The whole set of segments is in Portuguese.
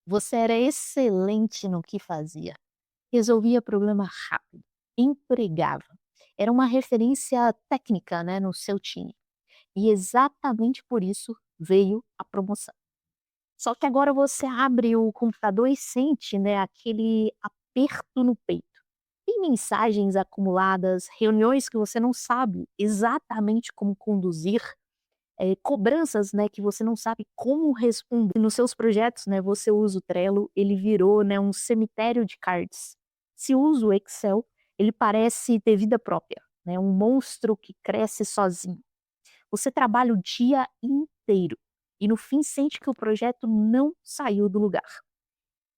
Você era excelente no que fazia, resolvia problema rápido, empregava, era uma referência técnica, né, no seu time. E exatamente por isso veio a promoção. Só que agora você abre o computador e sente, né, aquele aperto no peito. Tem mensagens acumuladas, reuniões que você não sabe exatamente como conduzir, cobranças, né, que você não sabe como responder. Nos seus projetos, né, você usa o Trello, ele virou, né, um cemitério de cards. Se usa o Excel, ele parece ter vida própria, né, um monstro que cresce sozinho. Você trabalha o dia inteiro e no fim sente que o projeto não saiu do lugar.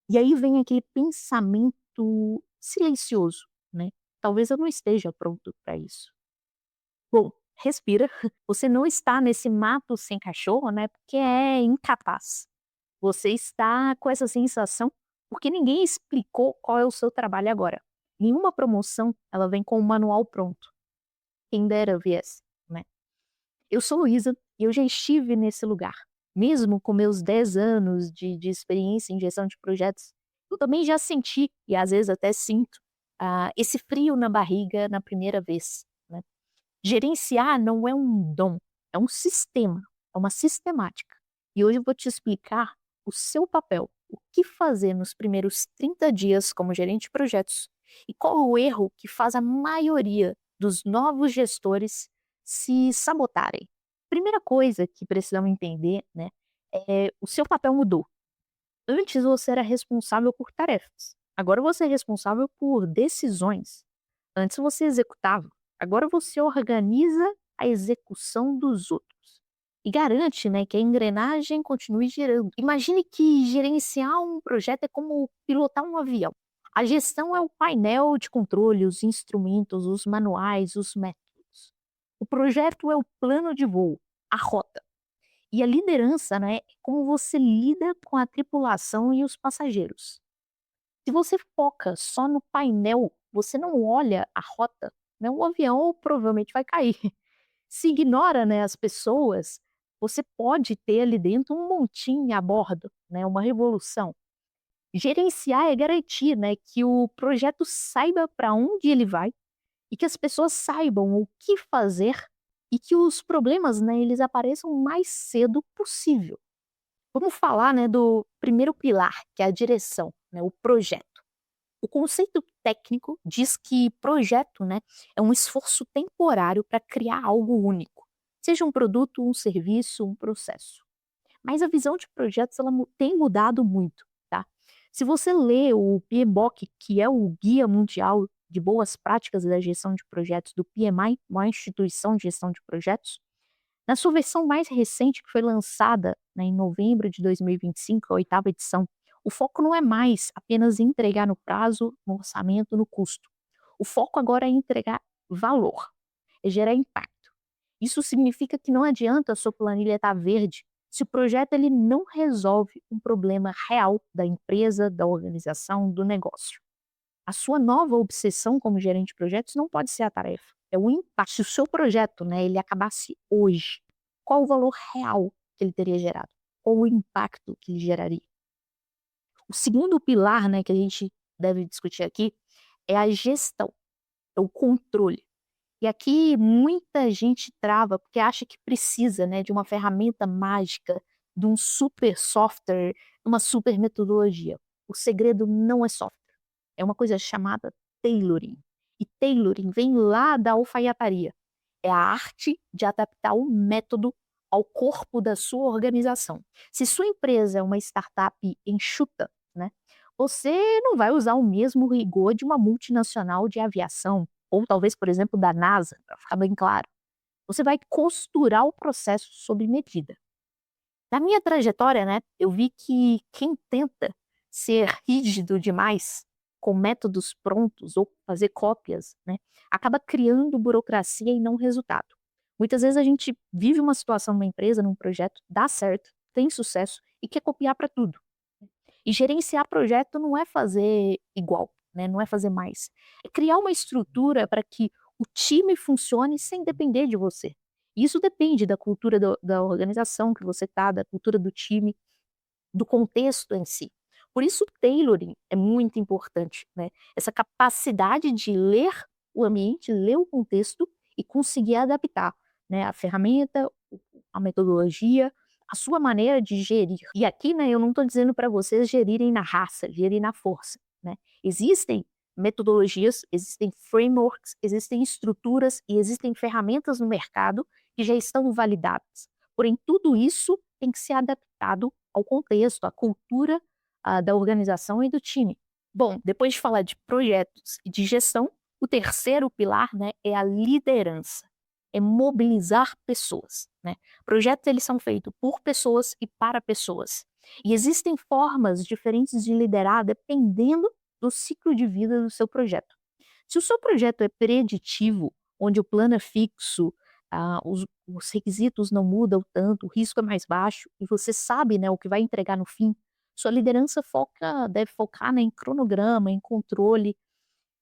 E aí vem aquele pensamento silencioso, né? Talvez eu não esteja pronto para isso. Bom, respira. Você não está nesse mato sem cachorro, né? Porque é incapaz. Você está com essa sensação porque ninguém explicou qual é o seu trabalho agora. Nenhuma promoção, ela vem com o manual pronto. Quem dera viesse, né? Eu sou Luísa e eu já estive nesse lugar. Mesmo com meus 10 anos de experiência em gestão de projetos, eu também já senti, e às vezes até sinto, esse frio na barriga na primeira vez, né. Gerenciar não é um dom, é um sistema, é uma sistemática. E hoje eu vou te explicar o seu papel, o que fazer nos primeiros 30 dias como gerente de projetos e qual o erro que faz a maioria dos novos gestores se sabotarem. Primeira coisa que precisamos entender, né, é o seu papel mudou. Antes você era responsável por tarefas, agora você é responsável por decisões. Antes você executava, agora você organiza a execução dos outros. E garante, né, que a engrenagem continue girando. Imagine que gerenciar um projeto é como pilotar um avião. A gestão é o painel de controle, os instrumentos, os manuais, os métodos. O projeto é o plano de voo, a rota. E a liderança, né, é como você lida com a tripulação e os passageiros. Se você foca só no painel, você não olha a rota, né, o avião provavelmente vai cair. Se ignora, né, as pessoas, você pode ter ali dentro um montinho a bordo, né, uma revolução. Gerenciar é garantir, né, que o projeto saiba para onde ele vai e que as pessoas saibam o que fazer e que os problemas, né, eles apareçam o mais cedo possível. Vamos falar, né, do primeiro pilar, que é a direção, né, o projeto. O conceito técnico diz que projeto, né, é um esforço temporário para criar algo único, seja um produto, um serviço, um processo. Mas a visão de projetos ela tem mudado muito, tá? Se você lê o PMBOK, que é o Guia Mundial de Boas Práticas da Gestão de Projetos do PMI, uma instituição de gestão de projetos, na sua versão mais recente, que foi lançada, né, em novembro de 2025, a oitava edição, o foco não é mais apenas em entregar no prazo, no orçamento, no custo. O foco agora é entregar valor, é gerar impacto. Isso significa que não adianta a sua planilha estar verde se o projeto ele não resolve um problema real da empresa, da organização, do negócio. A sua nova obsessão como gerente de projetos não pode ser a tarefa, é o impacto. Se o seu projeto, né, ele acabasse hoje, qual o valor real que ele teria gerado? Qual o impacto que ele geraria? O segundo pilar, né, que a gente deve discutir aqui é a gestão, é o controle. E aqui muita gente trava porque acha que precisa, né, de uma ferramenta mágica, de um super software, uma super metodologia. O segredo não é software, é uma coisa chamada tailoring. E tailoring vem lá da alfaiataria. É a arte de adaptar o método ao corpo da sua organização. Se sua empresa é uma startup enxuta, né, você não vai usar o mesmo rigor de uma multinacional de aviação, ou talvez, por exemplo, da NASA, para ficar bem claro. Você vai costurar o processo sob medida. Na minha trajetória, né, eu vi que quem tenta ser rígido demais, com métodos prontos ou fazer cópias, né, acaba criando burocracia e não resultado. Muitas vezes a gente vive uma situação numa empresa, num projeto, dá certo, tem sucesso e quer copiar para tudo. E gerenciar projeto não é fazer igual, né, não é fazer mais. É criar uma estrutura para que o time funcione sem depender de você. Isso depende da cultura da organização que você está, da cultura do time, do contexto em si. Por isso o tailoring é muito importante, né, essa capacidade de ler o ambiente, ler o contexto e conseguir adaptar, né, a ferramenta, a metodologia, a sua maneira de gerir. E aqui, né, eu não estou dizendo para vocês gerirem na raça, gerirem na força, né. Existem metodologias, existem frameworks, existem estruturas e existem ferramentas no mercado que já estão validadas. Porém, tudo isso tem que ser adaptado ao contexto, à cultura, da organização e do time. Bom, depois de falar de projetos e de gestão, o terceiro pilar, né, é a liderança, é mobilizar pessoas, né. Projetos eles são feitos por pessoas e para pessoas. E existem formas diferentes de liderar dependendo do ciclo de vida do seu projeto. Se o seu projeto é preditivo, onde o plano é fixo, os requisitos não mudam tanto, o risco é mais baixo e você sabe, né, o que vai entregar no fim, sua liderança deve focar, né, em cronograma, em controle.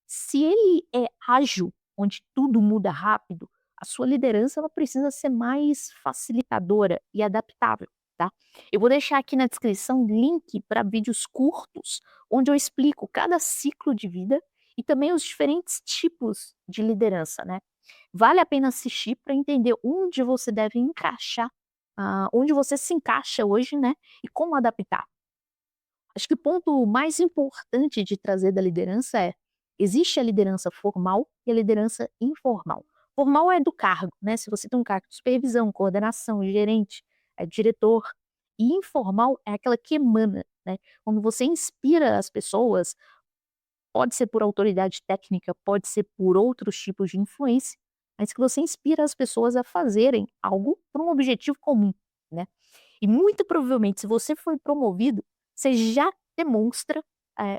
Se ele é ágil, onde tudo muda rápido, a sua liderança ela precisa ser mais facilitadora e adaptável, tá? Eu vou deixar aqui na descrição link para vídeos curtos, onde eu explico cada ciclo de vida e também os diferentes tipos de liderança, né? Vale a pena assistir para entender onde você deve encaixar, onde você se encaixa hoje, né? E como adaptar. Acho que o ponto mais importante de trazer da liderança é: existe a liderança formal e a liderança informal. Formal é do cargo, né? Se você tem um cargo de supervisão, coordenação, gerente, diretor. E informal é aquela que emana, né? Quando você inspira as pessoas, pode ser por autoridade técnica, pode ser por outros tipos de influência, mas que você inspira as pessoas a fazerem algo por um objetivo comum, né? E muito provavelmente, se você foi promovido, você já demonstra,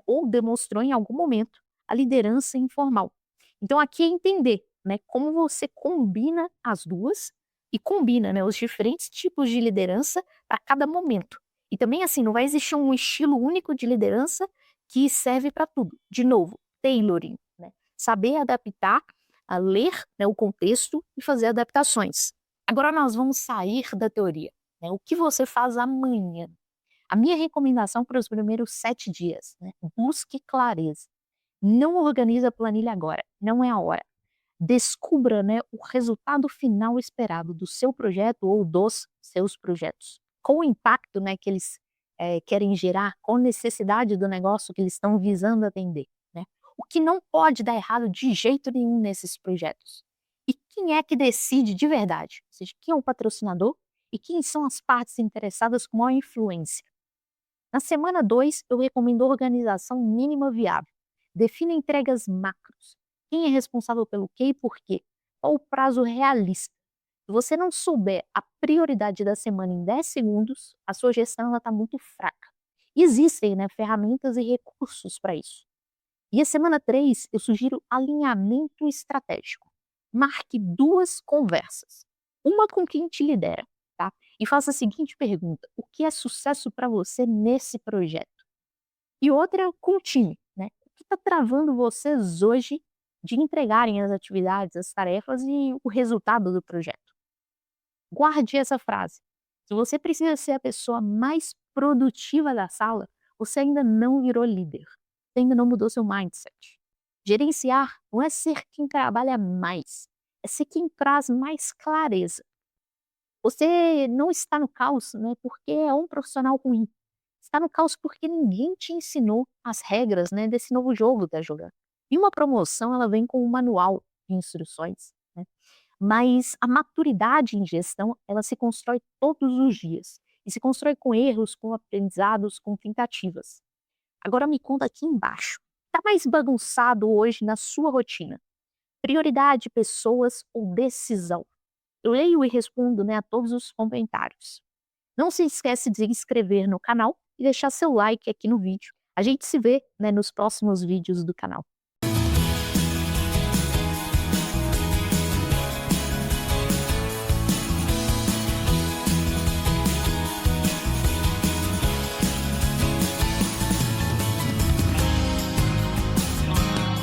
ou demonstrou em algum momento, a liderança informal. Então aqui é entender, né, como você combina as 2 e combina, né, os diferentes tipos de liderança para cada momento. E também, assim, não vai existir um estilo único de liderança que serve para tudo. De novo, tailoring, né, saber adaptar, a ler, né, o contexto e fazer adaptações. Agora nós vamos sair da teoria, né, o que você faz amanhã? A minha recomendação para os primeiros 7 dias, né, busque clareza. Não organize a planilha agora, não é a hora. Descubra, né, o resultado final esperado do seu projeto ou dos seus projetos. Qual o impacto, né, que eles, querem gerar, qual a necessidade do negócio que eles estão visando atender, né. O que não pode dar errado de jeito nenhum nesses projetos. E quem é que decide de verdade? Ou seja, quem é o patrocinador e quem são as partes interessadas com maior influência. Na semana 2, eu recomendo organização mínima viável. Defina entregas macros. Quem é responsável pelo quê e por quê? Qual o prazo realista? Se você não souber a prioridade da semana em 10 segundos, a sua gestão está muito fraca. Existem, né, ferramentas e recursos para isso. E a semana 3, eu sugiro alinhamento estratégico. Marque 2 conversas. Uma com quem te lidera, tá? E faça a seguinte pergunta: o que é sucesso para você nesse projeto? E outra com o time, né? O que está travando vocês hoje de entregarem as atividades, as tarefas e o resultado do projeto? Guarde essa frase. Se você precisa ser a pessoa mais produtiva da sala, você ainda não virou líder. Você ainda não mudou seu mindset. Gerenciar não é ser quem trabalha mais, é ser quem traz mais clareza. Você não está no caos, né, porque é um profissional ruim. Está no caos porque ninguém te ensinou as regras, né, desse novo jogo que tá jogando. E uma promoção, ela vem com um manual de instruções, né? Mas a maturidade em gestão, ela se constrói todos os dias. E se constrói com erros, com aprendizados, com tentativas. Agora me conta aqui embaixo. Está mais bagunçado hoje na sua rotina? Prioridade, pessoas ou decisão? Eu leio e respondo, né, a todos os comentários. Não se esquece de se inscrever no canal e deixar seu like aqui no vídeo. A gente se vê, né, nos próximos vídeos do canal.